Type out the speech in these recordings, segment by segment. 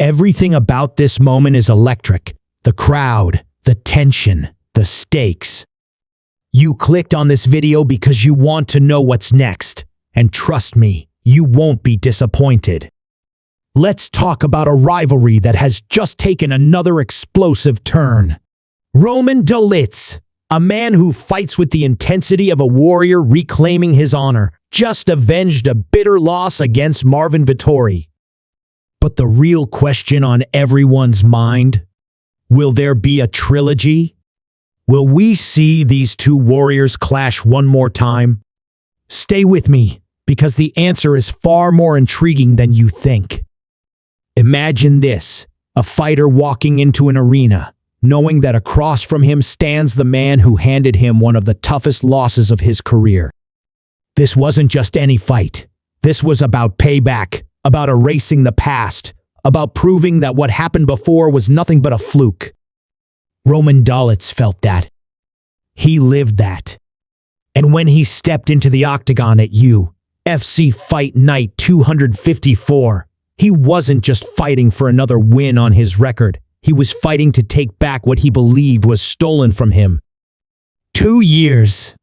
Everything about this moment is electric. The crowd, the tension, the stakes. You clicked on this video because you want to know what's next. And trust me, you won't be disappointed. Let's talk about a rivalry that has just taken another explosive turn. Roman Dolidze, a man who fights with the intensity of a warrior reclaiming his honor, just avenged a bitter loss against Marvin Vettori. But the real question on everyone's mind, will there be a trilogy? Will we see these two warriors clash one more time? Stay with me, because the answer is far more intriguing than you think. Imagine this, a fighter walking into an arena, knowing that across from him stands the man who handed him one of the toughest losses of his career. This wasn't just any fight. This was about payback, about erasing the past, about proving that what happened before was nothing but a fluke. Roman Dolidze felt that. He lived that. And when he stepped into the octagon at UFC Fight Night 254, he wasn't just fighting for another win on his record. He was fighting to take back what he believed was stolen from him. 2 years.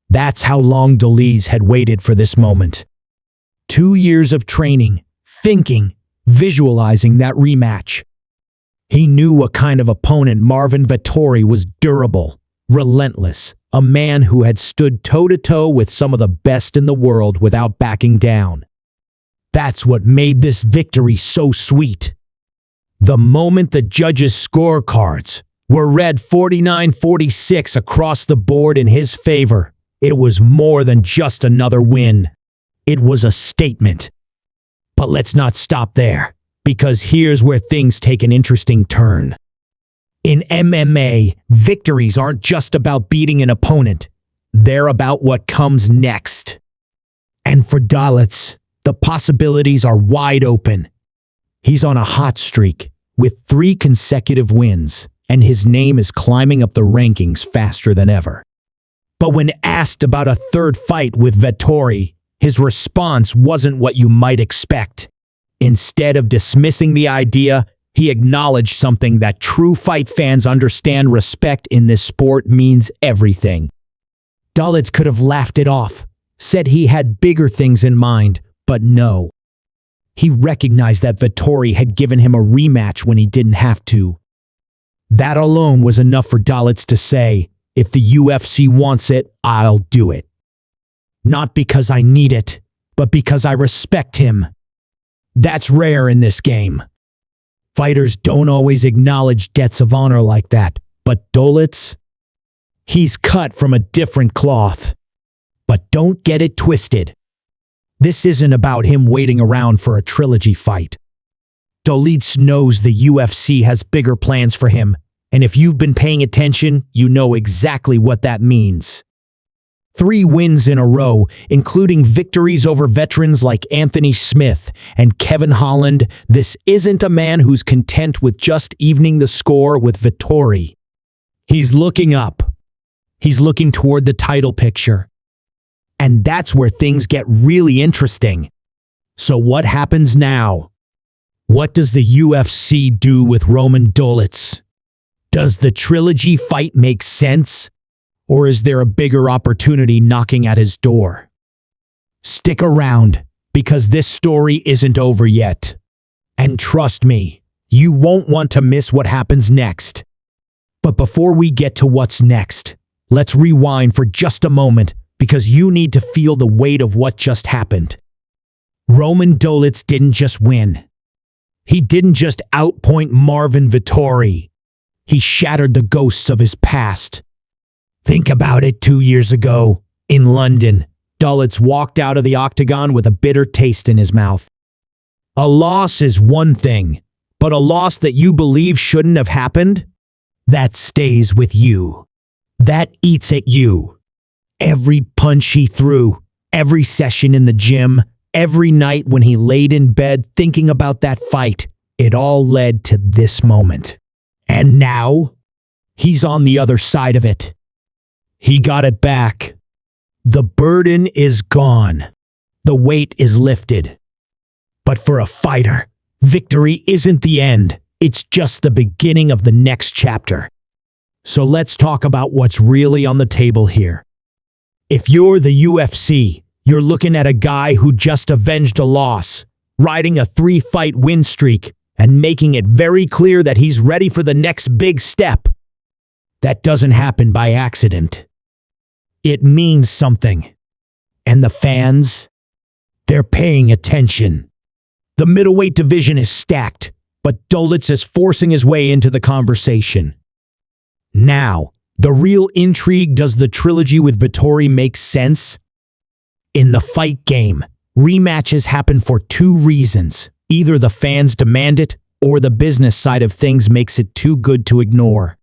That's how long Dolidze had waited for this moment. 2 years of training, thinking, visualizing that rematch. He knew what kind of opponent Marvin Vettori was: durable, relentless, a man who had stood toe-to-toe with some of the best in the world without backing down. That's what made this victory so sweet. The moment the judges' scorecards were read 49-46 across the board in his favor, it was more than just another win. It was a statement. But let's not stop there, because here's where things take an interesting turn. In MMA, victories aren't just about beating an opponent. They're about what comes next. And for Dolidze, the possibilities are wide open. He's on a hot streak, with 3 consecutive wins, and his name is climbing up the rankings faster than ever. But when asked about a third fight with Vettori, his response wasn't what you might expect. Instead of dismissing the idea, he acknowledged something that true fight fans understand: respect in this sport means everything. Dolidze could have laughed it off, said he had bigger things in mind, but no. He recognized that Vettori had given him a rematch when he didn't have to. That alone was enough for Dolidze to say, if the UFC wants it, I'll do it. Not because I need it, but because I respect him. That's rare in this game. Fighters don't always acknowledge debts of honor like that, but Dolidze? He's cut from a different cloth. But don't get it twisted. This isn't about him waiting around for a trilogy fight. Dolidze knows the UFC has bigger plans for him, and if you've been paying attention, you know exactly what that means. 3 wins in a row, including victories over veterans like Anthony Smith and Kevin Holland. This isn't a man who's content with just evening the score with Vettori. He's looking up. He's looking toward the title picture. And that's where things get really interesting. So what happens now? What does the UFC do with Roman Dolidze? Does the trilogy fight make sense? Or is there a bigger opportunity knocking at his door? Stick around, because this story isn't over yet. And trust me, you won't want to miss what happens next. But before we get to what's next, let's rewind for just a moment, because you need to feel the weight of what just happened. Roman Dolidze didn't just win. He didn't just outpoint Marvin Vettori. He shattered the ghosts of his past. Think about it. 2 years ago, in London, Dolidze walked out of the octagon with a bitter taste in his mouth. A loss is one thing, but a loss that you believe shouldn't have happened? That stays with you. That eats at you. Every punch he threw, every session in the gym, every night when he laid in bed thinking about that fight, it all led to this moment. And now, he's on the other side of it. He got it back. The burden is gone. The weight is lifted. But for a fighter, Victory isn't the end, it's just the beginning of the next chapter. So let's talk about what's really on the table here. If you're the UFC, you're looking at a guy who just avenged a loss, riding a 3-fight win streak, and making it very clear that he's ready for the next big step. That doesn't happen by accident. It means something. And the fans? They're paying attention. The middleweight division is stacked, but Dolidze is forcing his way into the conversation. Now, the real intrigue: does the trilogy with Vettori make sense? In the fight game, rematches happen for 2 reasons. Either the fans demand it, or the business side of things makes it too good to ignore.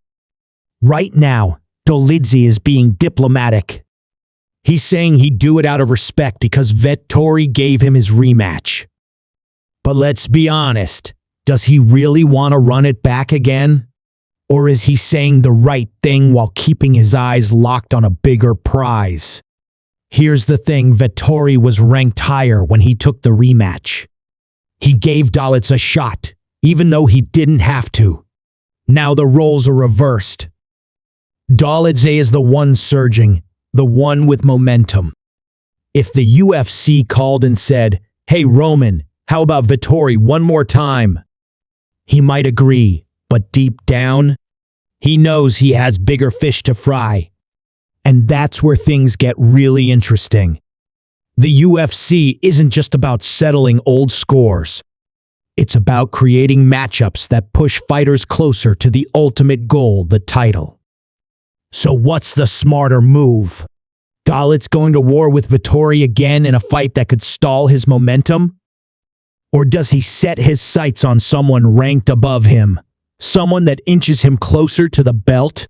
Right now, Dolidze is being diplomatic. He's saying he'd do it out of respect because Vettori gave him his rematch. But let's be honest, does he really want to run it back again? Or is he saying the right thing while keeping his eyes locked on a bigger prize? Here's the thing: Vettori was ranked higher when he took the rematch. He gave Dolidze a shot, even though he didn't have to. Now the roles are reversed. Dolidze is the one surging, the one with momentum. If the UFC called and said, "Hey Roman, how about Vettori one more time?" he might agree, but deep down, he knows he has bigger fish to fry. And that's where things get really interesting. The UFC isn't just about settling old scores. It's about creating matchups that push fighters closer to the ultimate goal, the title. So what's the smarter move? Dolidze going to war with Vettori again in a fight that could stall his momentum? Or does he set his sights on someone ranked above him, someone that inches him closer to the belt?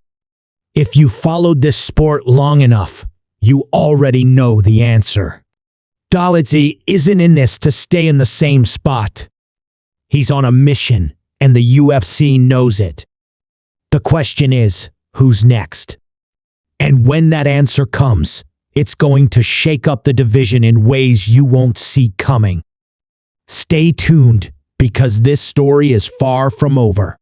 If you followed this sport long enough, you already know the answer. Dolidze isn't in this to stay in the same spot. He's on a mission, and the UFC knows it. The question is, who's next? And when that answer comes, it's going to shake up the division in ways you won't see coming. Stay tuned, because this story is far from over.